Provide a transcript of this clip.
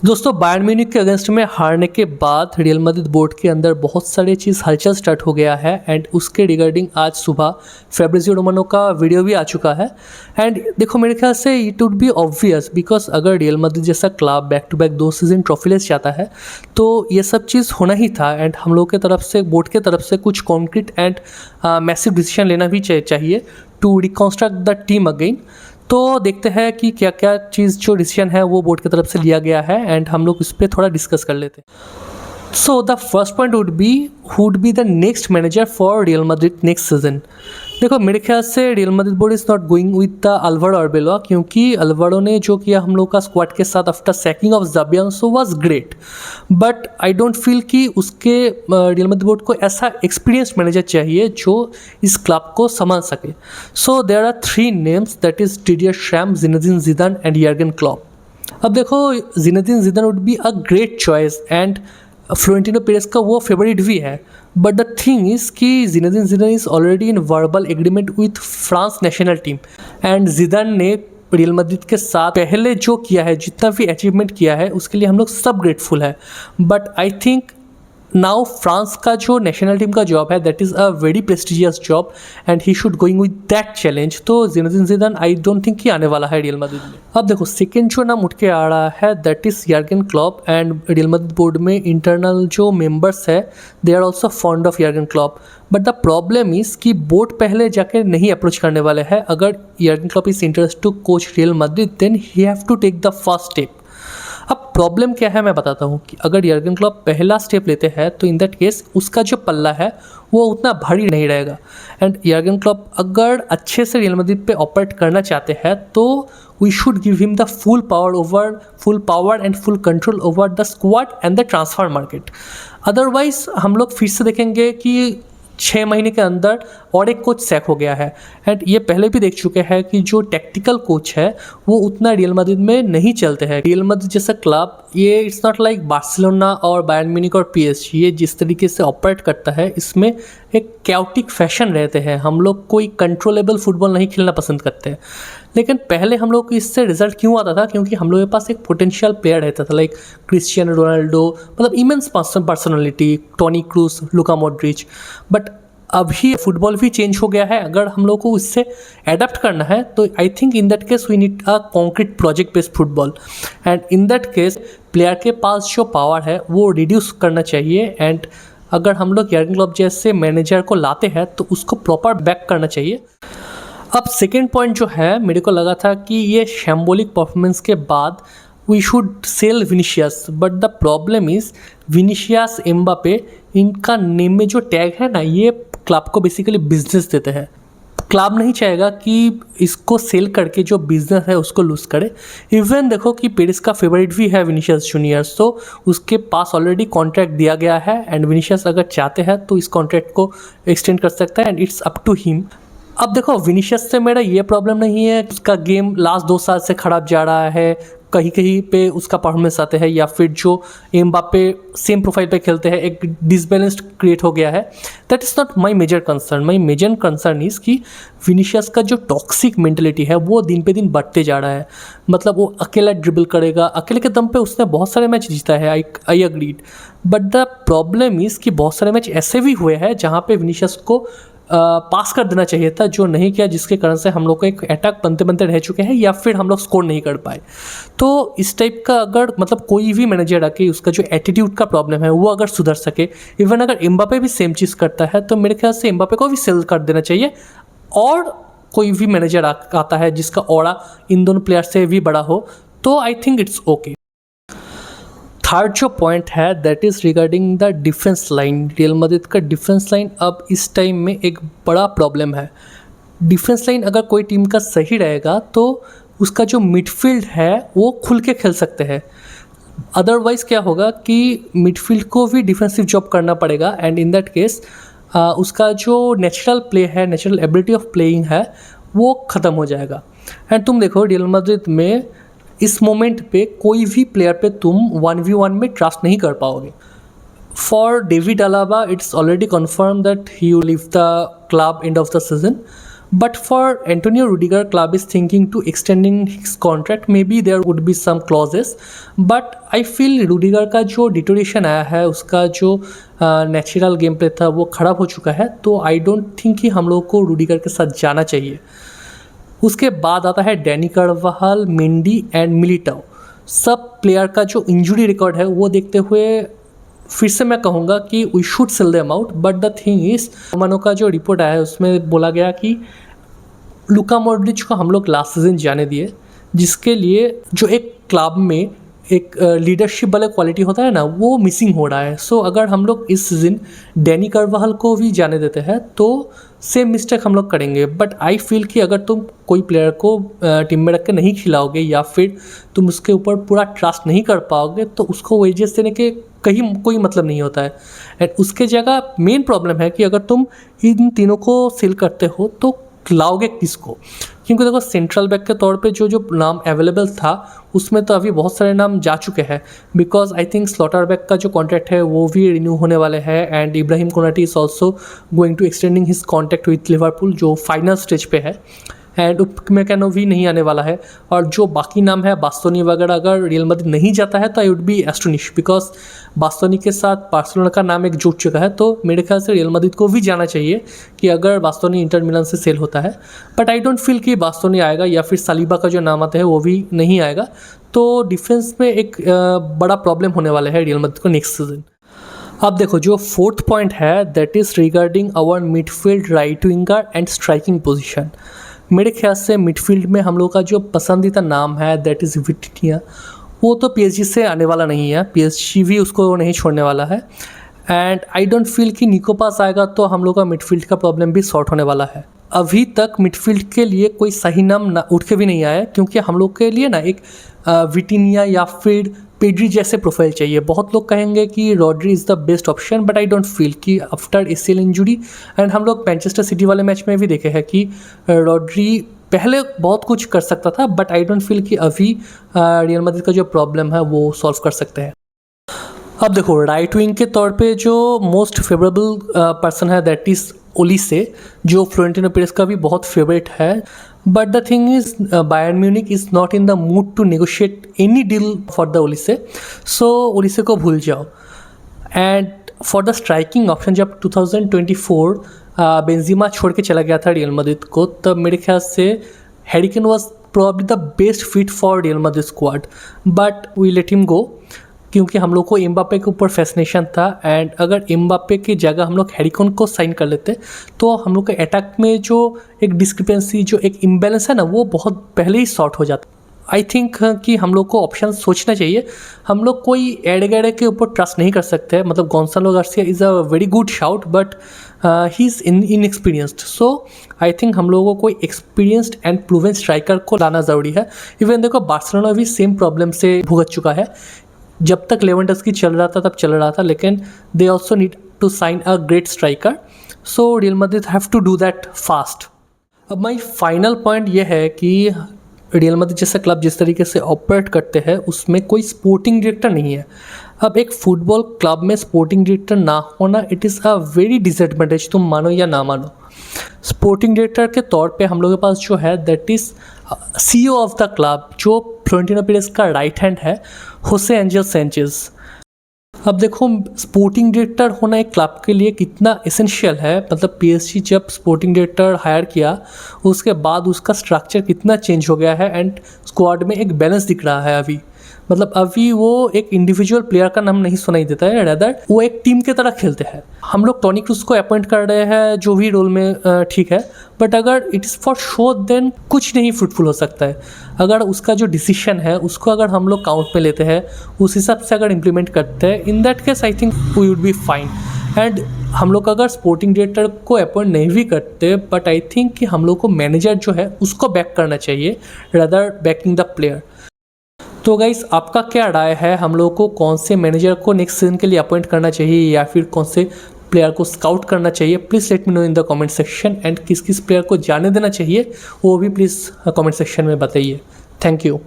दोस्तों Bayern Munich के against में हारने के बाद रियल मैड्रिड बोर्ड के अंदर बहुत सारी चीज़ हलचल स्टार्ट हो गया है एंड उसके रिगार्डिंग आज सुबह फैब्रिजियो रोमानो का वीडियो भी आ चुका है। एंड देखो मेरे ख्याल से it would be obvious because अगर रियल मैड्रिड जैसा club back to back 2 season trophyless जाता है तो ये सब चीज़ होना ही था। एंड हम लोग के तरफ से बोर्ड के तरफ से कुछ कॉन्क्रीट एंड मैसिव डिसीजन लेना भी चाहिए टू रिकॉन्स्ट्रक्ट द टीम अगेन। तो देखते हैं कि क्या क्या चीज़ जो डिसीजन है वो बोर्ड की तरफ से लिया गया है एंड हम लोग इस पर थोड़ा डिस्कस कर लेते हैं। So the first point would be the next manager for Real Madrid next season. देखो मेरे ख्याल से Real Madrid board is not going with the Alvaro Arbeloa, क्योंकि अल्वारो ने जो किया हम लोग का स्क्वाड के साथ after sacking of Xabi Alonso was great, but I don't feel कि उसके रियल मैड्रिड बोर्ड को ऐसा एक्सपीरियंस मैनेजर चाहिए जो इस क्लब को संभाल सके। So there are 3 names, that is Didier शैम, Zinedine Zidane and Jurgen Klopp. अब देखो Zinedine Zidane would be a great choice and Florentino Perez का वो फेवरेट भी है, बट द थिंग इज़ कि Zinedine Zidane is already in verbal agreement with France national team and Zidane ने Real Madrid के साथ पहले जो किया है, जितना भी अचीवमेंट किया है उसके लिए हम लोग सब ग्रेटफुल है। But I think now France का जो नेशनल टीम का जॉब है that is a very prestigious job and he should going with that challenge. तो ज़िनेदिन ज़िदान आई डोंट थिंक कि आने वाला है रियल मैड्रिड में। अब देखो सेकेंड जो नाम उठ के आ रहा है that is Jurgen Klopp and Real Madrid board में इंटरनल जो मेंबर्स है they are also fond of Jurgen Klopp. But the problem is कि बोर्ड पहले जाके नहीं अप्रोच करने वाले हैं। अगर Jurgen Klopp is interest to coach Real Madrid then he have to take the first step. अब प्रॉब्लम क्या है मैं बताता हूँ कि अगर यर्गन क्लॉप पहला स्टेप लेते हैं तो इन दैट केस उसका जो पल्ला है वो उतना भारी नहीं रहेगा एंड यर्गन क्लॉप अगर अच्छे से रियल मैड्रिड पे ऑपरेट करना चाहते हैं तो we should give him the full power and full control over the squad and the transfer market. Otherwise हम लोग फिर से देखेंगे कि 6 महीने के अंदर और एक कोच सैक हो गया है एंड ये पहले भी देख चुके हैं कि जो टेक्टिकल कोच है वो उतना रियल मैड्रिड में नहीं चलते हैं। रियल मैड्रिड जैसा क्लब ये इट्स नॉट लाइक बार्सिलोना और बायर्न म्यूनिख और पीएसजी, ये जिस तरीके से ऑपरेट करता है इसमें एक कैओटिक फैशन रहते हैं। हम लोग कोई कंट्रोलेबल फुटबॉल नहीं खेलना पसंद करते हैं, लेकिन पहले हम लोग को इससे रिजल्ट क्यों आता था, क्योंकि हम लोग के पास एक पोटेंशियल प्लेयर रहता था लाइक क्रिस्टियानो रोनाल्डो, मतलब immense personality, Toni Kroos, Luka Modric. But अभी फुटबॉल भी चेंज हो गया है, अगर हम लोग को इससे एडाप्ट करना है तो I think in that case we need a concrete project based football and in that case player के पास जो पावर है वो रिड्यूस करना चाहिए एंड अगर हम लोग यर्गन क्लॉप जैसे मैनेजर को लाते हैं तो उसको प्रॉपर बैक करना चाहिए। अब सेकेंड पॉइंट जो है, मेरे को लगा था कि ये शैम्बोलिक परफॉर्मेंस के बाद we should sell Vinicius, but the problem is Vinicius, Mbappe, इनका नेम में जो टैग है ना ये क्लब को बेसिकली बिजनेस देते हैं। क्लब नहीं चाहेगा कि इसको सेल करके जो बिजनेस है उसको लूज़ करे। इवन देखो कि पेरिस का फेवरेट भी है विनीशियस जूनियर, तो उसके पास ऑलरेडी कॉन्ट्रैक्ट दिया गया है एंड विनीशियस अगर चाहते हैं तो इस कॉन्ट्रैक्ट को एक्सटेंड कर सकता है and it's up to him. अब देखो विनीशियस से मेरा ये प्रॉब्लम नहीं है, उसका गेम लास्ट 2 साल से ख़राब जा रहा है, कहीं कहीं पे उसका परफॉर्मेंस आते हैं या फिर जो एम्बापे सेम प्रोफाइल पे खेलते हैं एक डिसबैलेंस क्रिएट हो गया है। That is not my major concern. My major concern is कि विनीशियस का जो टॉक्सिक मेंटलिटी है वो दिन पे दिन बढ़ते जा रहा है। मतलब वो अकेला ड्रिबल करेगा, अकेले के दम पे उसने बहुत सारे मैच जीता है, आई agreed, but the problem is कि बहुत सारे मैच ऐसे भी हुए हैं जहाँ पे विनीशियस को पास कर देना चाहिए था जो नहीं किया, जिसके कारण से हम लोग को एक अटैक बनते बनते रह चुके हैं या फिर हम लोग स्कोर नहीं कर पाए। तो इस टाइप का अगर मतलब कोई भी मैनेजर आके उसका जो एटीट्यूड का प्रॉब्लम है वो अगर सुधर सके, इवन अगर एम्बापे भी सेम चीज़ करता है तो मेरे ख्याल से एम्बापे को भी सेल कर देना चाहिए और कोई भी मैनेजर आता है जिसका ऑरा इन दोनों प्लेयर से भी बड़ा हो तो I think it's okay. Third जो पॉइंट है that is regarding the defence line. Real Madrid का डिफेंस लाइन अब इस टाइम में एक बड़ा प्रॉब्लम है। डिफेंस लाइन अगर कोई टीम का सही रहेगा तो उसका जो मिडफील्ड है वो खुल के खेल सकते हैं। अदरवाइज़ क्या होगा कि मिडफील्ड को भी डिफेंसिव जॉब करना पड़ेगा एंड इन दैट केस उसका जो नेचुरल प्ले है, नेचुरल एबिलिटी ऑफ प्लेइंग है वो ख़त्म हो जाएगा। एंड तुम देखो रियल मैड्रिड में इस मोमेंट पे कोई भी प्लेयर पे तुम 1v1 में ट्रस्ट नहीं कर पाओगे। For David Alaba it's already confirm that he will leave the club end of the season, But for Antonio Rudiger, club is thinking to extending his contract. Maybe there would be some clauses, but I feel Rudiger का जो deterioration आया है, उसका जो natural game play था वो ख़राब हो चुका है, तो आई डोंट थिंक कि हम लोग को रूडिगर के साथ जाना चाहिए। उसके बाद आता है डैनी कार्वाहाल, मेंडी एंड मिलिटाओ। सब प्लेयर का जो इंजरी रिकॉर्ड है वो देखते हुए फिर से मैं कहूँगा कि we should sell them out, but the thing is मनो का जो रिपोर्ट आया है उसमें बोला गया कि लुका मॉड्रिच को हम लोग लास्ट सीजन जाने दिए, जिसके लिए जो एक क्लब में एक लीडरशिप वाला क्वालिटी होता है ना, वो मिसिंग हो रहा है। सो अगर हम लोग इस सीजन डैनी कार्वाहाल को भी जाने देते हैं तो सेम मिस्टेक हम लोग करेंगे। बट आई फील कि अगर तुम कोई प्लेयर को टीम में रख के नहीं खिलाओगे या फिर तुम उसके ऊपर पूरा ट्रस्ट नहीं कर पाओगे तो उसको वेजेस देने के कहीं कोई मतलब नहीं होता है। एंड उसके जगह मेन प्रॉब्लम है कि अगर तुम इन तीनों को सेल करते हो तो लाओगे किसको, क्योंकि देखो सेंट्रल बैक के तौर पे जो जो नाम अवेलेबल था उसमें तो अभी बहुत सारे नाम जा चुके हैं, because I think slaughter back का जो कॉन्ट्रैक्ट है वो भी रिन्यू होने वाले हैं and Ibrahima Konate is also going to extending his contract with Liverpool जो फाइनल स्टेज पे है एंड उपमेकानो भी नहीं आने वाला है। और जो बाकी नाम है बास्तोनी वगैरह, अगर रियल मैड्रिड नहीं जाता है तो I would be astonish, because Bastoni के साथ बार्सिलोना का नाम एक जुड़ चुका है, तो मेरे ख्याल से रियल मैड्रिड को भी जाना चाहिए कि अगर बास्तोनी इंटर मिलान से सेल होता है। बट आई डोंट फील कि बास्तोनी आएगा या फिर सालिबा का जो नाम आता है वो भी नहीं आएगा, तो डिफेंस में एक बड़ा प्रॉब्लम होने वाला है रियल मैड्रिड को नेक्स्ट सीजन। अब देखो जो फोर्थ पॉइंट है that is regarding our midfield, right winger and striking position. मेरे ख्याल से मिडफील्ड में हम लोग का जो पसंदीदा नाम है दैट इज़ विटिनिया, वो तो पीएसजी से आने वाला नहीं है, पीएसजी भी उसको नहीं छोड़ने वाला है। एंड आई डोंट फील कि निको पास आएगा तो हम लोग का मिडफील्ड का प्रॉब्लम भी सॉर्ट होने वाला है। अभी तक मिडफील्ड के लिए कोई सही नाम ना उठ के भी नहीं आया, क्योंकि हम लोग के लिए ना एक विटिनिया या फिर पेड्री जैसे प्रोफाइल चाहिए। बहुत लोग कहेंगे कि Rodri is the best option, but I don't feel कि आफ्टर एसीएल इंजरी एंड हम लोग मैनचेस्टर सिटी वाले मैच में भी देखे हैं कि रॉड्री पहले बहुत कुछ कर सकता था, बट आई डोंट फील कि अभी रियल मैड्रिड का जो प्रॉब्लम है वो सॉल्व कर सकते हैं। अब देखो राइट विंग के तौर पे जो मोस्ट फेवरेबल पर्सन है दैट इज़ ओलिसे, जो फ्लोरेंटिनो पेरेस का भी बहुत फेवरेट है। But the thing is Bayern Munich is not in the mood to negotiate any deal for the Olise, so Olise को भूल जाओ। And for the striking option जब 2024 Benzema छोड़ के चला गया था रियल मैड्रिड को, तब मेरे ख्याल से Harry Kane was probably the best fit for Real Madrid squad, but we let him go क्योंकि हम लोग को एम्बाप्पे के ऊपर फैसिनेशन था। एंड अगर एम्बाप्पे की जगह हम लोग हैरी केन को साइन कर लेते तो हम लोग के अटैक में जो एक डिस्क्रिपेंसी, जो एक इम्बैलेंस है ना, वो बहुत पहले ही सॉर्ट हो जाता। आई थिंक कि हम लोग को ऑप्शन सोचना चाहिए। हम लोग कोई एडगेडे के ऊपर ट्रस्ट नहीं कर सकते, मतलब Gonzalo Garcia is a very good shout but he is inexperienced, so I think हम लोगों को कोई एक्सपीरियंस्ड एंड प्रूवन स्ट्राइकर को लाना ज़रूरी है। इवन देखो बार्सिलोना भी सेम प्रॉब्लम से भुगत चुका है, जब तक लेवेंडोव्स्की चल रहा था तब चल रहा था, लेकिन they also need to sign a great striker, so Real Madrid have to do that fast. अब माई फाइनल पॉइंट ये है कि रियल मैड्रिड जैसा क्लब जिस तरीके से ऑपरेट करते हैं उसमें कोई स्पोर्टिंग डायरेक्टर नहीं है। अब एक फुटबॉल क्लब में स्पोर्टिंग डायरेक्टर ना होना it is a very disadvantage, तुम मानो या ना मानो। स्पोर्टिंग डायरेक्टर के तौर पे हम लोगों के पास जो है that is CEO of the club, जो फ्लोरेंटिनो पेरेस का राइट हैंड है, होसे एंजल सैंचेज। अब देखो स्पोर्टिंग डायरेक्टर होना एक क्लब के लिए कितना एसेंशियल है, मतलब पीएसजी जब स्पोर्टिंग डायरेक्टर हायर किया उसके बाद उसका स्ट्रक्चर कितना चेंज हो गया है एंड स्क्वाड में एक बैलेंस दिख रहा है अभी। मतलब अभी वो एक इंडिविजुअल प्लेयर का नाम नहीं सुनाई देता है, रेदर वो एक टीम की तरह खेलते हैं। हम लोग टोनी क्रूज को अपॉइंट कर रहे हैं जो भी रोल में ठीक है, बट अगर it is for show then कुछ नहीं फ्रूटफुल हो सकता है। अगर उसका जो डिसीजन है उसको अगर हम लोग काउंट में लेते हैं, उस हिसाब से अगर इम्प्लीमेंट करते हैं, in that case I think we would be fine. And हम लोग अगर स्पोर्टिंग डायरेक्टर को अपॉइंट नहीं भी करते, बट आई थिंक कि हम लोग को मैनेजर जो है उसको बैक करना चाहिए रेदर बैकिंग द प्लेयर। तो गाइस आपका क्या राय है, हम लोग को कौन से मैनेजर को नेक्स्ट सीजन के लिए अपॉइंट करना चाहिए या फिर कौन से प्लेयर को स्काउट करना चाहिए? Please let me know in the comment section. And किस किस प्लेयर को जाने देना चाहिए वो भी प्लीज़ कमेंट सेक्शन में बताइए। Thank you.